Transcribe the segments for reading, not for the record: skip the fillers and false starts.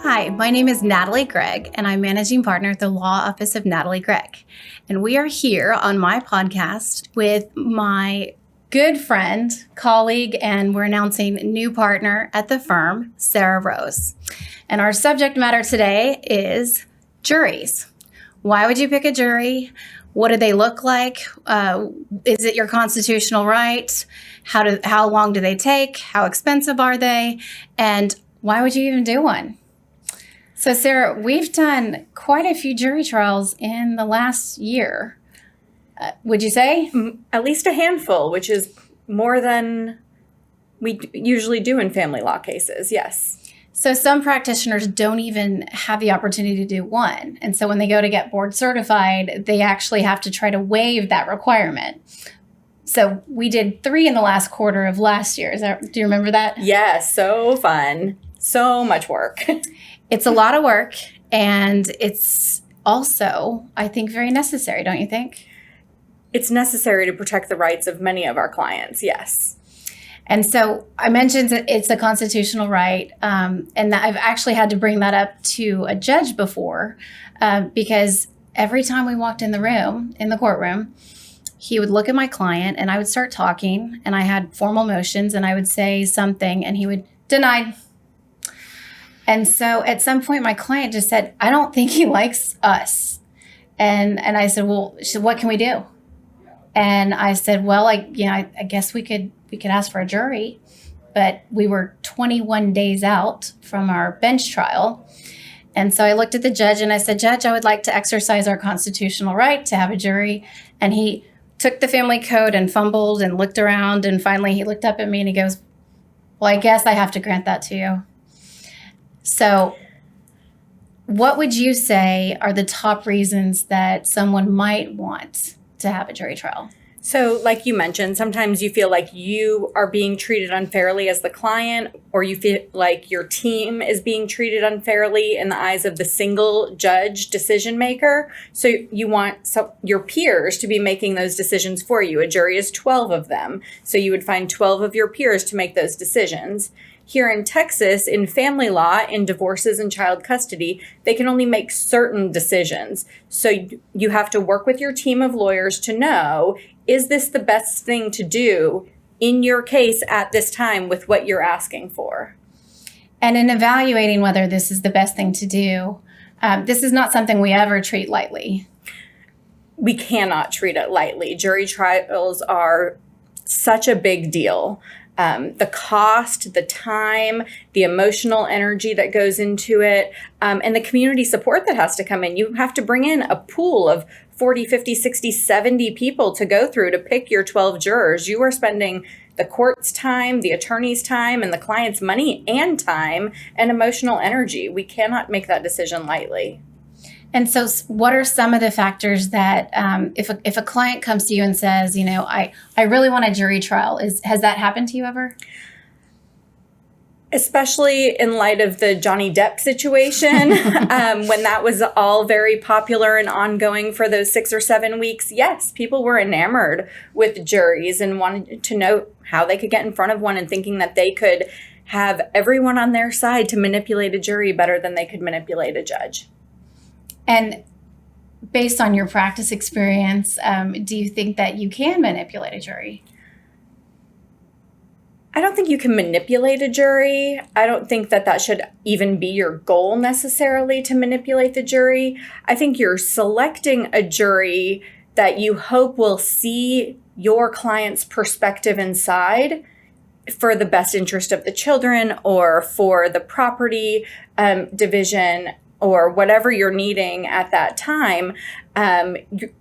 Hi, my name is Natalie Gregg, and I'm managing partner at the Law Office of Natalie Gregg. And we are here on my podcast with my good friend, colleague, and we're announcing new partner at the firm, Sarah Rose. And our subject matter today is juries. Why would you pick a jury? What do they look like? Is it your constitutional right? How long do they take? How expensive are they? And why would you even do one? So, Sarah, we've done quite a few jury trials in the last year. Would you say? At least a handful, which is more than we usually do in family law cases, yes. So some practitioners don't even have the opportunity to do one. And so when they go to get board certified, they actually have to try to waive that requirement. So we did 3 in the last quarter of last year. Do you remember that? Yes, so fun. So much work. It's a lot of work, and it's also, I think, very necessary, don't you think? It's necessary to protect the rights of many of our clients, yes. And so I mentioned that it's a constitutional right, and that I've actually had to bring that up to a judge before, because every time we walked in the courtroom, he would look at my client, and I would start talking, and I had formal motions, and I would say something, and he would deny. And so at some point, my client just said, I don't think he likes us. And I said, well, she said, what can we do? And I said, well, I guess we could ask for a jury. But we were 21 days out from our bench trial. And so I looked at the judge and I said, Judge, I would like to exercise our constitutional right to have a jury. And he took the family code and fumbled and looked around. And finally, he looked up at me and he goes, well, I guess I have to grant that to you. So what would you say are the top reasons that someone might want to have a jury trial? So like you mentioned, sometimes you feel like you are being treated unfairly as the client, or you feel like your team is being treated unfairly in the eyes of the single judge decision maker. So you want your peers to be making those decisions for you. A jury is 12 of them. So you would find 12 of your peers to make those decisions. Here in Texas, in family law, in divorces and child custody, they can only make certain decisions. So you have to work with your team of lawyers to know, is this the best thing to do in your case at this time with what you're asking for? And in evaluating whether this is the best thing to do, this is not something we ever treat lightly. We cannot treat it lightly. Jury trials are such a big deal. The cost, the time, the emotional energy that goes into it, and the community support that has to come in. You have to bring in a pool of 40, 50, 60, 70 people to go through to pick your 12 jurors. You are spending the court's time, the attorney's time, and the client's money and time and emotional energy. We cannot make that decision lightly. And so what are some of the factors that if a client comes to you and says, I really want a jury trial, has that happened to you ever? Especially in light of the Johnny Depp situation, when that was all very popular and ongoing for those 6 or 7 weeks. Yes, people were enamored with juries and wanted to know how they could get in front of one and thinking that they could have everyone on their side to manipulate a jury better than they could manipulate a judge. And based on your practice experience, do you think that you can manipulate a jury? I don't think you can manipulate a jury. I don't think that should even be your goal necessarily, to manipulate the jury. I think you're selecting a jury that you hope will see your client's perspective inside for the best interest of the children or for the property division or whatever you're needing at that time.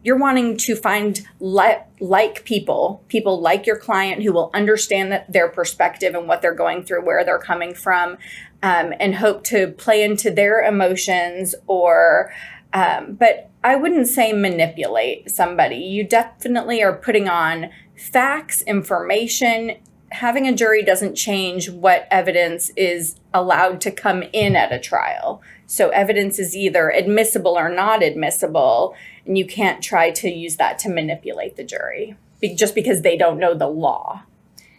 You're wanting to find like people like your client who will understand their perspective and what they're going through, where they're coming from, and hope to play into their emotions but I wouldn't say manipulate somebody. You definitely are putting on facts, information. Having a jury doesn't change what evidence is allowed to come in at a trial. So evidence is either admissible or not admissible, and you can't try to use that to manipulate the jury just because they don't know the law.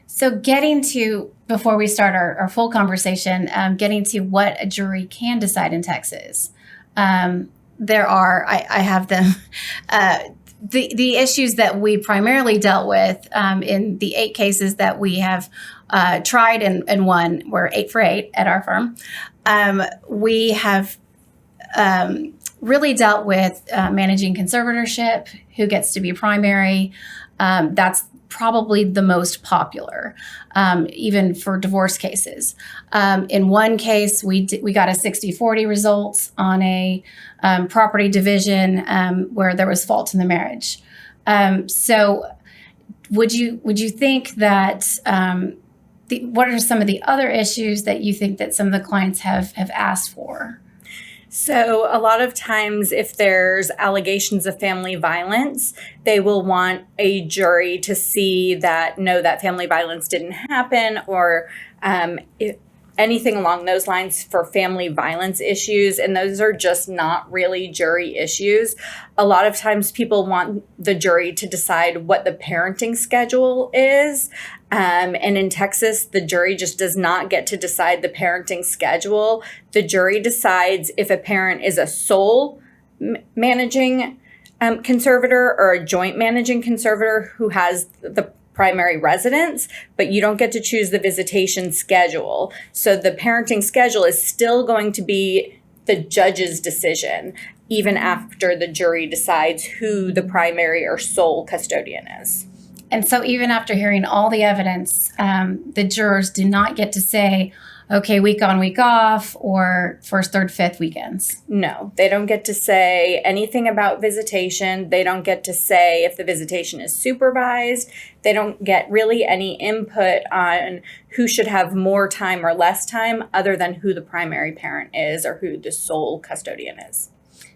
So getting to, before we start our full conversation, getting to what a jury can decide in Texas. There are, I have them, the issues that we primarily dealt with in the 8 cases that we have tried and won. We're 8 for 8 at our firm. We have really dealt with managing conservatorship, who gets to be primary. That's probably the most popular, even for divorce cases. In one case, we got a 60-40 result on a property division where there was fault in the marriage. So would you think that what are some of the other issues that you think that some of the clients have asked for? So a lot of times if there's allegations of family violence, they will want a jury to see that, no, that family violence didn't happen, or anything along those lines for family violence issues. And those are just not really jury issues. A lot of times people want the jury to decide what the parenting schedule is. And in Texas, the jury just does not get to decide the parenting schedule. The jury decides if a parent is a sole managing conservator or a joint managing conservator who has the primary residence, but you don't get to choose the visitation schedule. So the parenting schedule is still going to be the judge's decision, even after the jury decides who the primary or sole custodian is. And so even after hearing all the evidence, the jurors do not get to say, okay, week on, week off, or first, third, fifth weekends. No, they don't get to say anything about visitation. They don't get to say if the visitation is supervised. They don't get really any input on who should have more time or less time other than who the primary parent is or who the sole custodian is.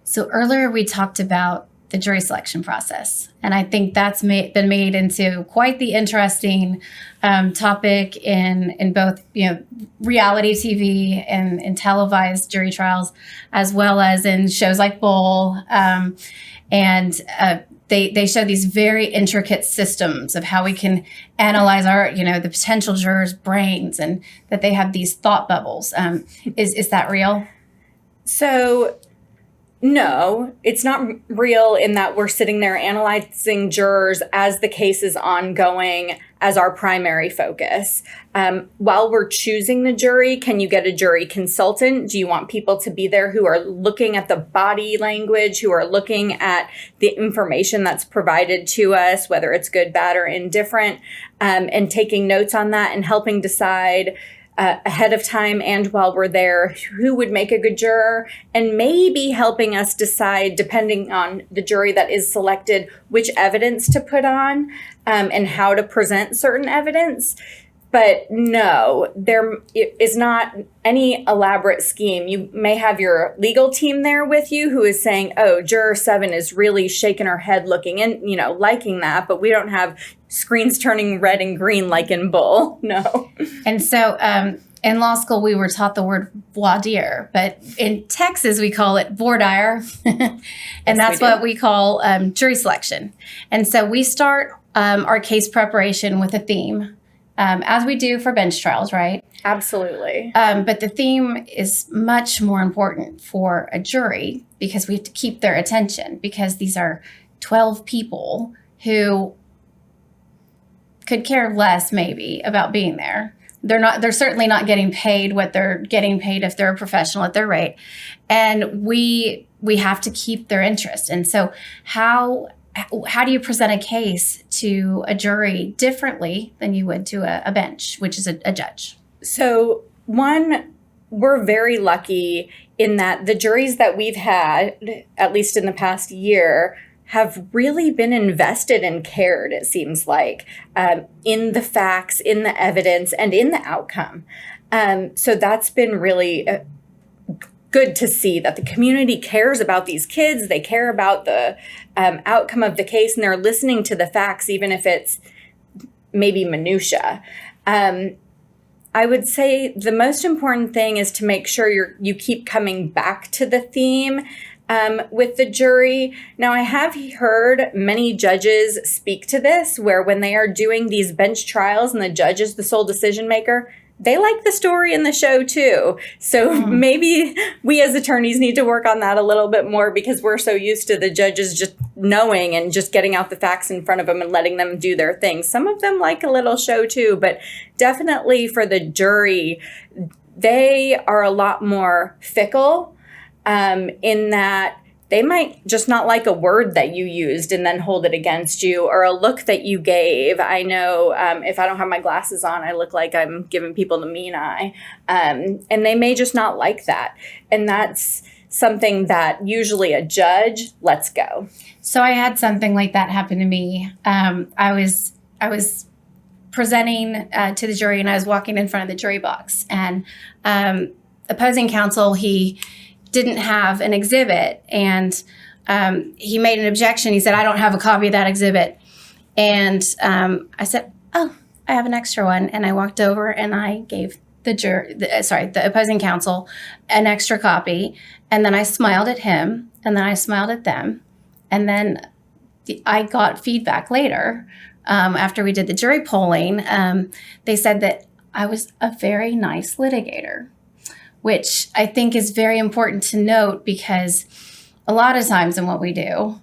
So earlier we talked about the jury selection process. And I think that's been made into quite the interesting topic in both, reality TV and televised jury trials, as well as in shows like Bull. They show these very intricate systems of how we can analyze the potential jurors' brains, and that they have these thought bubbles. Is that real? So, no, it's not real in that we're sitting there analyzing jurors as the case is ongoing as our primary focus. While we're choosing the jury, can you get a jury consultant? Do you want people to be there who are looking at the body language, who are looking at the information that's provided to us, whether it's good, bad, or indifferent, and taking notes on that and helping decide ahead of time and while we're there who would make a good juror, and maybe helping us decide, depending on the jury that is selected, which evidence to put on and how to present certain evidence. But no, there is not any elaborate scheme. You may have your legal team there with you who is saying, oh, juror 7 is really shaking her head looking and, liking that, but we don't have screens turning red and green like in Bull. No. And so in law school, we were taught the word voir dire, but in Texas, we call it voir dire. And that's what we call jury selection. And so we start our case preparation with a theme. As we do for bench trials, right? Absolutely. But the theme is much more important for a jury because we have to keep their attention, because these are 12 people who could care less maybe about being there. They're certainly not getting paid what they're getting paid if they're a professional at their rate. And we have to keep their interest. And so how do you present a case to a jury differently than you would to a bench, which is a judge? So one, we're very lucky in that the juries that we've had, at least in the past year, have really been invested and cared, it seems like, in the facts, in the evidence, and in the outcome. So that's been really good to see that the community cares about these kids. They care about the outcome of the case, and they're listening to the facts, even if it's maybe minutia. I would say the most important thing is to make sure you keep coming back to the theme. with the jury. Now, I have heard many judges speak to this, where when they are doing these bench trials and the judge is the sole decision maker, they like the story in the show too. So maybe we as attorneys need to work on that a little bit more, because we're so used to the judges just knowing and just getting out the facts in front of them and letting them do their thing. Some of them like a little show too, but definitely for the jury, they are a lot more fickle in that they might just not like a word that you used and then hold it against you, or a look that you gave. I know if I don't have my glasses on, I look like I'm giving people the mean eye. And they may just not like that. And that's something that usually a judge lets go. So I had something like that happen to me. I was presenting to the jury, and I was walking in front of the jury box. And opposing counsel, he didn't have an exhibit, and he made an objection. He said, "I don't have a copy of that exhibit." And I said, "Oh, I have an extra one." And I walked over and I gave the opposing counsel an extra copy. And then I smiled at him, and then I smiled at them. And then I got feedback later after we did the jury polling. They said that I was a very nice litigator, which I think is very important to note, because a lot of times in what we do,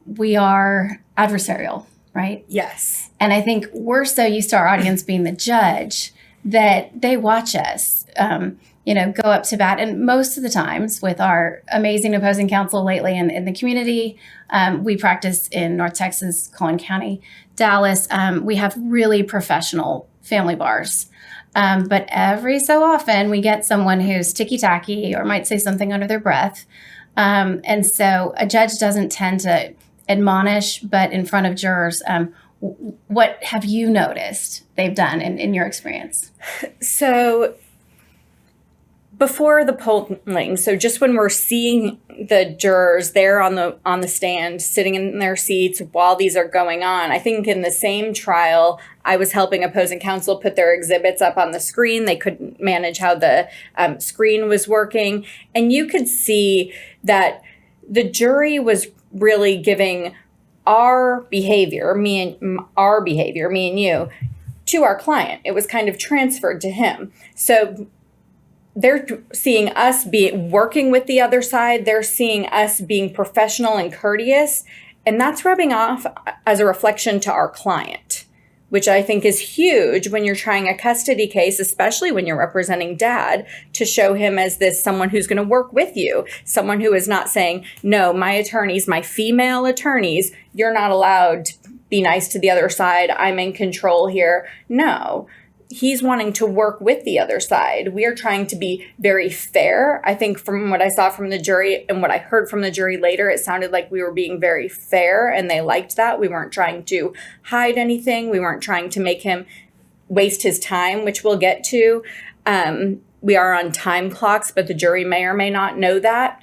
we are adversarial, right? Yes. And I think we're so used to our audience being the judge that they watch us, go up to bat. And most of the times with our amazing opposing counsel lately in the community, we practice in North Texas, Collin County, Dallas. We have really professional family bars. But every so often we get someone who's ticky-tacky or might say something under their breath. And so a judge doesn't tend to admonish, but in front of jurors, what have you noticed they've done in your experience? So before the polling, so just when we're seeing the jurors there on the stand, sitting in their seats while these are going on, I think in the same trial, I was helping opposing counsel put their exhibits up on the screen. They couldn't manage how the screen was working. And you could see that the jury was really giving our behavior, me and you, to our client. It was kind of transferred to him. So they're seeing us working with the other side. They're seeing us being professional and courteous. And that's rubbing off as a reflection to our client, which I think is huge when you're trying a custody case, especially when you're representing dad, to show him as this someone who's going to work with you, someone who is not saying, no, my attorneys, my female attorneys, you're not allowed to be nice to the other side. I'm in control here. No. He's wanting to work with the other side. We are trying to be very fair. I think from what I saw from the jury and what I heard from the jury later, it sounded like we were being very fair, and they liked that. We weren't trying to hide anything. We weren't trying to make him waste his time, which we'll get to. We are on time clocks, but the jury may or may not know that.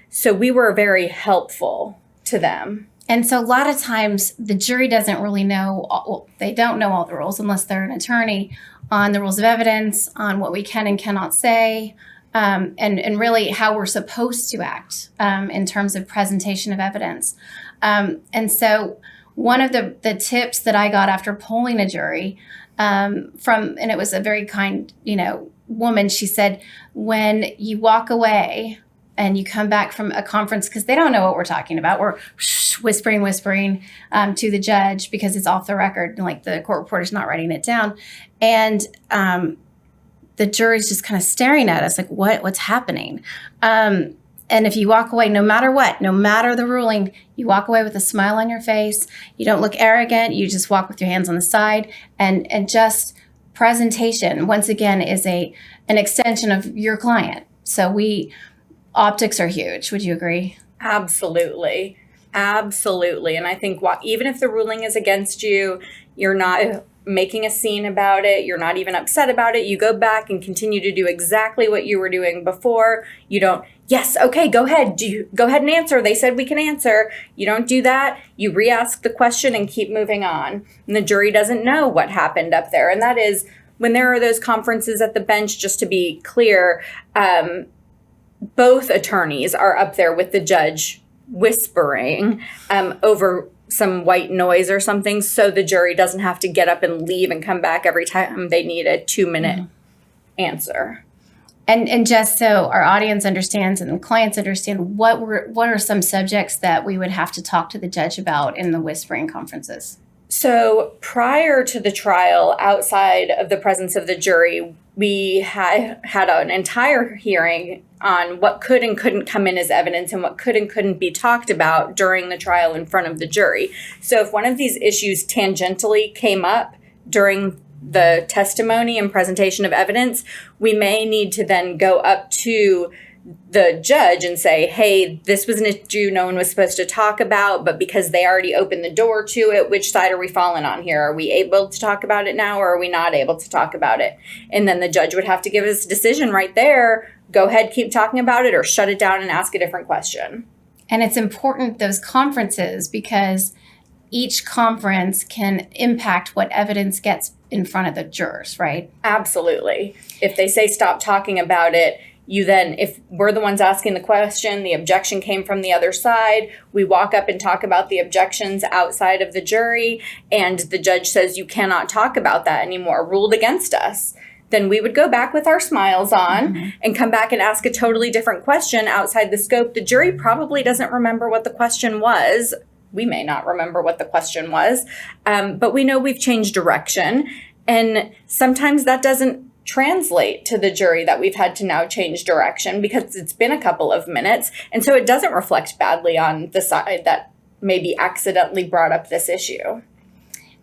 So we were very helpful to them. And so a lot of times the jury doesn't really know, they don't know all the rules unless they're an attorney, on the rules of evidence, on what we can and cannot say, and really how we're supposed to act in terms of presentation of evidence. And so one of the tips that I got after polling a jury and it was a very kind, woman, she said, when you walk away and you come back from a conference, because they don't know what we're talking about, we're whispering to the judge because it's off the record, and like the court reporter's not writing it down. And the jury's just kind of staring at us like, what's happening? And if you walk away, no matter what, no matter the ruling, you walk away with a smile on your face. You don't look arrogant. You just walk with your hands on the side, and just presentation, once again, is an extension of your client. So optics are huge. Would you agree? Absolutely. Absolutely. And I think even if the ruling is against you, you're not making a scene about it. You're not even upset about it. You go back and continue to do exactly what you were doing before. You don't, yes, okay, go ahead. Go ahead and answer. They said we can answer. You don't do that. You re-ask the question and keep moving on. And the jury doesn't know what happened up there. And that is when there are those conferences at the bench, just to be clear, both attorneys are up there with the judge whispering over some white noise or something, so the jury doesn't have to get up and leave and come back every time they need a 2-minute answer. And just so our audience understands and the clients understand, what are some subjects that we would have to talk to the judge about in the whispering conferences? So prior to the trial, outside of the presence of the jury, we had an entire hearing on what could and couldn't come in as evidence and what could and couldn't be talked about during the trial in front of the jury. So if one of these issues tangentially came up during the testimony and presentation of evidence, we may need to then go up to the judge and say, hey, this was an issue no one was supposed to talk about, but because they already opened the door to it, which side are we falling on here? Are we able to talk about it now, or are we not able to talk about it? And then the judge would have to give us a decision right there. Go ahead, keep talking about it, or shut it down and ask a different question. And it's important, those conferences, because each conference can impact what evidence gets in front of the jurors, right? Absolutely. If they say stop talking about it, you then, if we're the ones asking the question, the objection came from the other side, we walk up and talk about the objections outside of the jury, and the judge says you cannot talk about that anymore, ruled against us. Then we would go back with our smiles on and come back and ask a totally different question outside the scope. The jury probably doesn't remember what the question was. We may not remember what the question was, but we know we've changed direction. And sometimes that doesn't translate to the jury that we've had to now change direction because it's been a couple of minutes. And so it doesn't reflect badly on the side that maybe accidentally brought up this issue.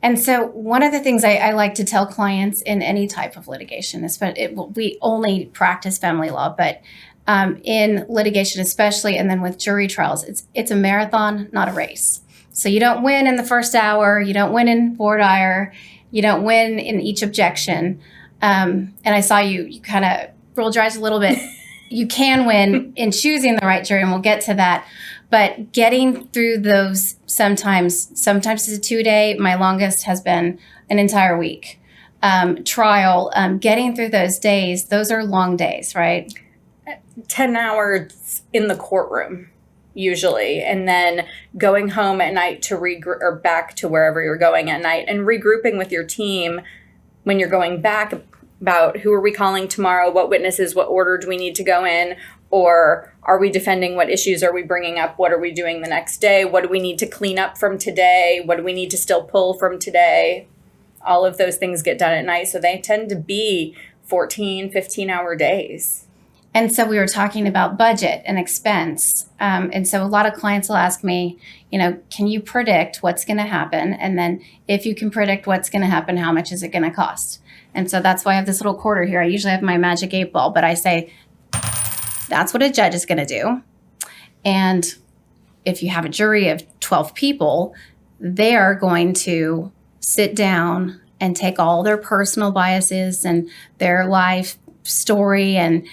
And so one of the things I like to tell clients in any type of litigation is, we only practice family law, but in litigation especially, and then with jury trials, it's a marathon, not a race. So you don't win in the first hour, you don't win in voir dire, you don't win in each objection. And I saw you kind of rolled your eyes a little bit. You can win in choosing the right jury, and we'll get to that. But getting through those, sometimes it's a 2-day. My longest has been an entire week. Trial, getting through those days, those are long days, right? 10 hours in the courtroom, usually, and then going home at night to regroup, or back to wherever you're going at night, and regrouping with your team when you're going back about who are we calling tomorrow, what witnesses, what order do we need to go in, or are we defending, what issues are we bringing up, what are we doing the next day, what do we need to clean up from today, what do we need to still pull from today. All of those things get done at night, so they tend to be 14, 15-hour days. And so we were talking about budget and expense. And so a lot of clients will ask me, can you predict what's going to happen? And then if you can predict what's going to happen, how much is it going to cost? And so that's why I have this little quarter here. I usually have my magic 8 ball, but I say, that's what a judge is going to do. And if you have a jury of 12 people, they are going to sit down and take all their personal biases and their life story and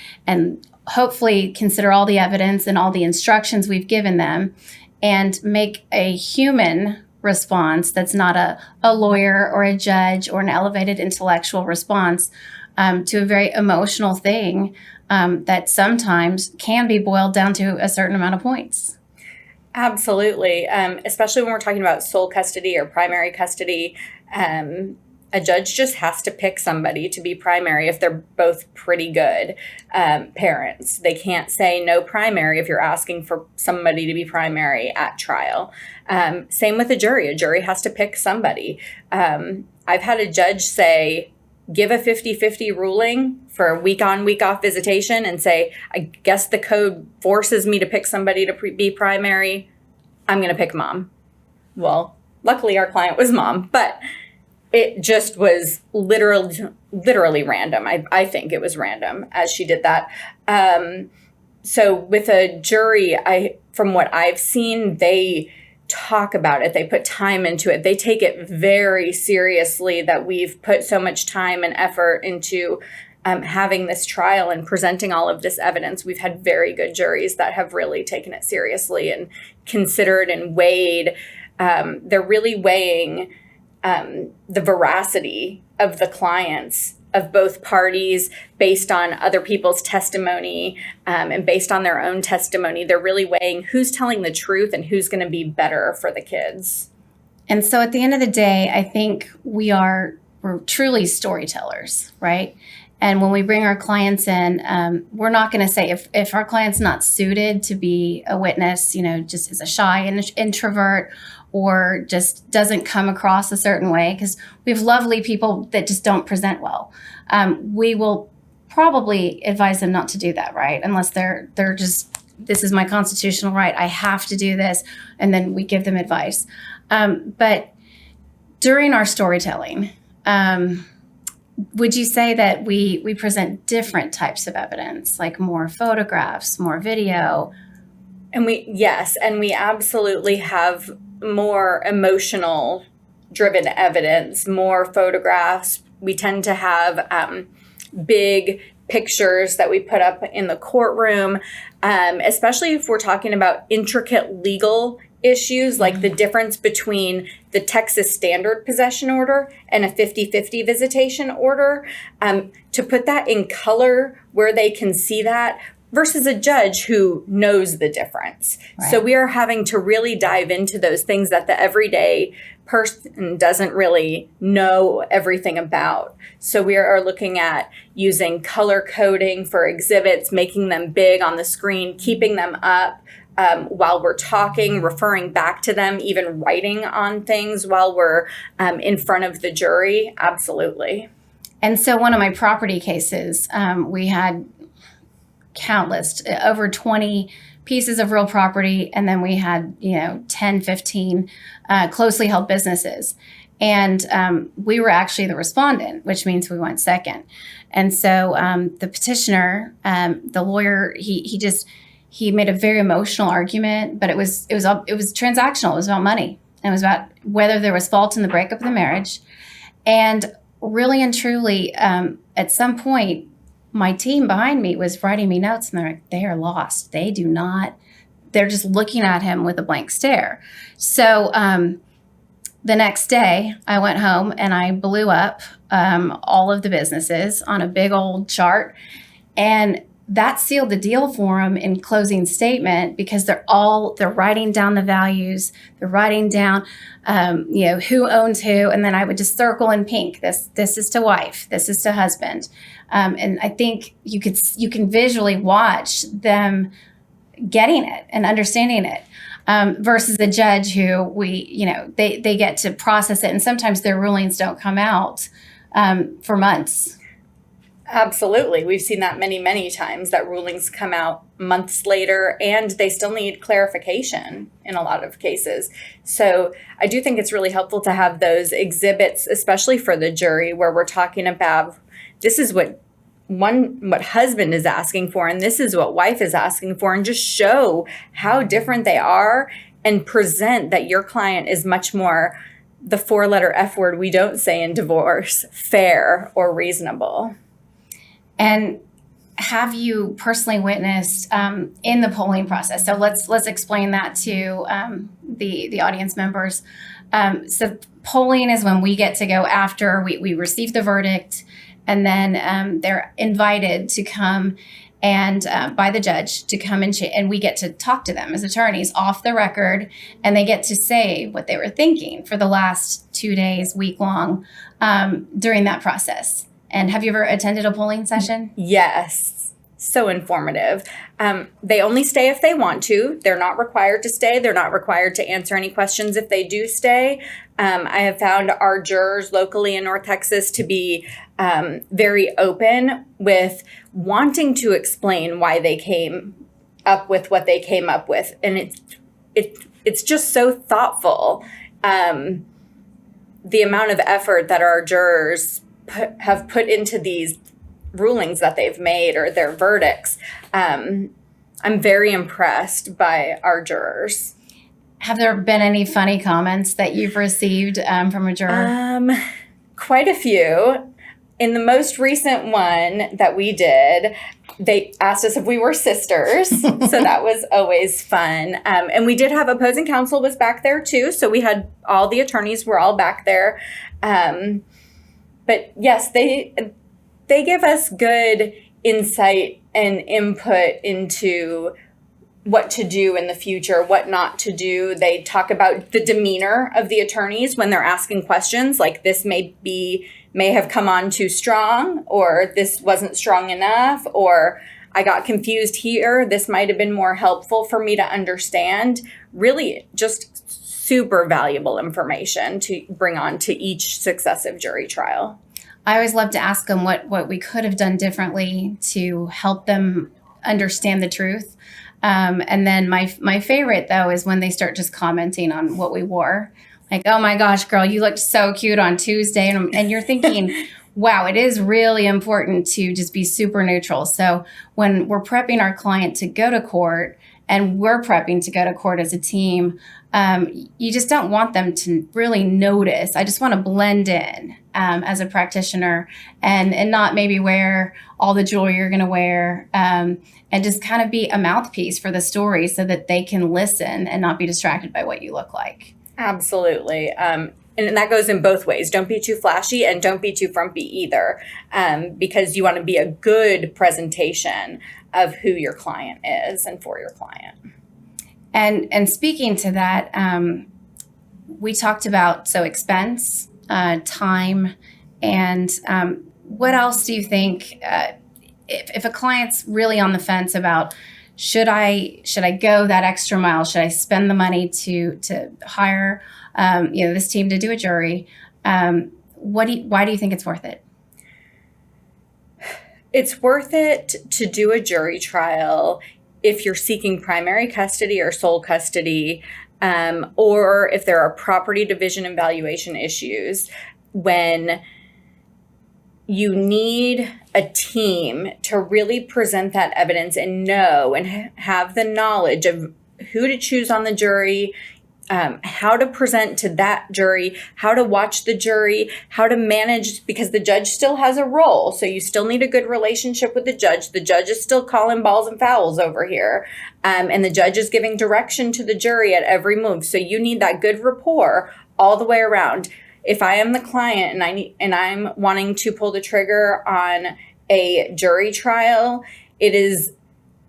hopefully consider all the evidence and all the instructions we've given them and make a human response that's not a lawyer or a judge or an elevated intellectual response to a very emotional thing that sometimes can be boiled down to a certain amount of points. Absolutely. Especially when we're talking about sole custody or primary custody. A judge just has to pick somebody to be primary if they're both pretty good parents. They can't say no primary if you're asking for somebody to be primary at trial. Same with a jury. A jury has to pick somebody. I've had a judge say, give a 50-50 ruling for a week-on, week-off visitation and say, I guess the code forces me to pick somebody to be primary. I'm going to pick mom. Well, luckily our client was mom, but it just was literally random. I think it was random as she did that. So with a jury, from what I've seen, they talk about it. They put time into it. They take it very seriously that we've put so much time and effort into having this trial and presenting all of this evidence. We've had very good juries that have really taken it seriously and considered and weighed. They're really weighing the veracity of the client's of both parties based on other people's testimony and based on their own testimony. They're really weighing who's telling the truth and who's going to be better for the kids. And so at the end of the day, I think we're truly storytellers, right? And when we bring our clients in, we're not going to say if our client's not suited to be a witness, just is a shy introvert or just doesn't come across a certain way, because we have lovely people that just don't present well. We will probably advise them not to do that, right? Unless they're just, this is my constitutional right, I have to do this, and then we give them advice. But during our storytelling, would you say that we present different types of evidence, like more photographs, more video? And we absolutely have more emotional driven evidence, more photographs. We tend to have big pictures that we put up in the courtroom, especially if we're talking about intricate legal issues, like the difference between the Texas standard possession order and a 50-50 visitation order, to put that in color where they can see that versus a judge who knows the difference. Right. So we are having to really dive into those things that the everyday person doesn't really know everything about. So we are looking at using color coding for exhibits, making them big on the screen, keeping them up while we're talking, referring back to them, even writing on things while we're in front of the jury. Absolutely. And so one of my property cases, we had countless, over 20 pieces of real property. And then we had, 10, 15 closely held businesses. And we were actually the respondent, which means we went second. And so the petitioner, the lawyer, he made a very emotional argument, but it was transactional. It was about money. It was about whether there was fault in the breakup of the marriage. And really and truly, at some point, my team behind me was writing me notes, and they're like, they are lost. They're just looking at him with a blank stare. So the next day I went home and I blew up all of the businesses on a big old chart, and that sealed the deal for them in closing statement, because they're writing down the values, they're writing down, who owns who. And then I would just circle in pink, this is to wife, this is to husband. And I think you can visually watch them getting it and understanding it, versus a judge who they get to process it. And sometimes their rulings don't come out for months. Absolutely. We've seen that many, many times, that rulings come out months later and they still need clarification in a lot of cases. So I do think it's really helpful to have those exhibits, especially for the jury, where we're talking about this is what husband is asking for and this is what wife is asking for, and just show how different they are and present that your client is much more the 4-letter F word we don't say in divorce, fair or reasonable. And have you personally witnessed in the polling process? So let's explain that to the audience members. So polling is when we get to go after we receive the verdict, and then they're invited to come and by the judge to come and we get to talk to them as attorneys off the record, and they get to say what they were thinking for the last 2 days, week long, during that process. And have you ever attended a polling session? Yes. So informative. They only stay if they want to. They're not required to stay. They're not required to answer any questions if they do stay. I have found our jurors locally in North Texas to be very open with wanting to explain why they came up with what they came up with. And it's just so thoughtful. The amount of effort that our jurors have put into these rulings that they've made or their verdicts. I'm very impressed by our jurors. Have there been any funny comments that you've received from a juror? Quite a few. In the most recent one that we did, they asked us if we were sisters. So that was always fun. And we did have opposing counsel was back there too. So we had all the attorneys were all back there. But yes, they give us good insight and input into what to do in the future, what not to do. They talk about the demeanor of the attorneys when they're asking questions, like this may have come on too strong, or this wasn't strong enough, or I got confused here. This might have been more helpful for me to understand. Really just super valuable information to bring on to each successive jury trial. I always love to ask them what we could have done differently to help them understand the truth. And then my favorite, though, is when they start just commenting on what we wore. Like, oh, my gosh, girl, you looked so cute on Tuesday. And you're thinking, wow, it is really important to just be super neutral. So when we're prepping our client to go to court and we're prepping to go to court as a team, you just don't want them to really notice. I just want to blend in as a practitioner and not maybe wear all the jewelry you're going to wear, and just kind of be a mouthpiece for the story so that they can listen and not be distracted by what you look like. Absolutely. And that goes in both ways. Don't be too flashy and don't be too frumpy either, because you want to be a good presentation of who your client is and for your client. And speaking to that, we talked about expense, time, and what else do you think, if a client's really on the fence about should I go that extra mile? Should I spend the money to hire this team to do a jury? Why do you think it's worth it? It's worth it to do a jury trial if you're seeking primary custody or sole custody, or if there are property division and valuation issues, when you need a team to really present that evidence and know and have the knowledge of who to choose on the jury, how to present to that jury, how to watch the jury, how to manage, because the judge still has a role. So you still need a good relationship with the judge. The judge is still calling balls and fouls over here. And the judge is giving direction to the jury at every move. So you need that good rapport all the way around. If I am the client and I'm wanting to pull the trigger on a jury trial, it is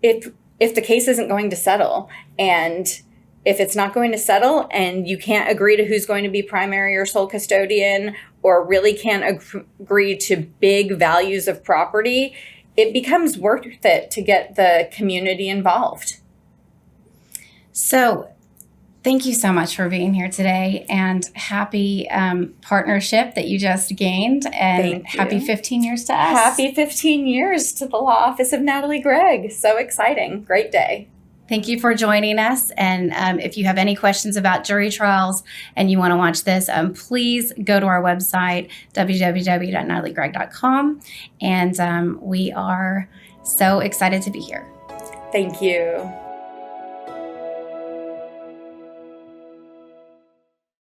if the case isn't going to settle, and if it's not going to settle and you can't agree to who's going to be primary or sole custodian, or really can't agree to big values of property, it becomes worth it to get the community involved. So thank you so much for being here today, and happy partnership that you just gained, and happy 15 years to us. Happy 15 years to the Law Office of Natalie Gregg. So exciting. Great day. Thank you for joining us. And if you have any questions about jury trials and you want to watch this, please go to our website, www.nataliegregg.com. And we are so excited to be here. Thank you.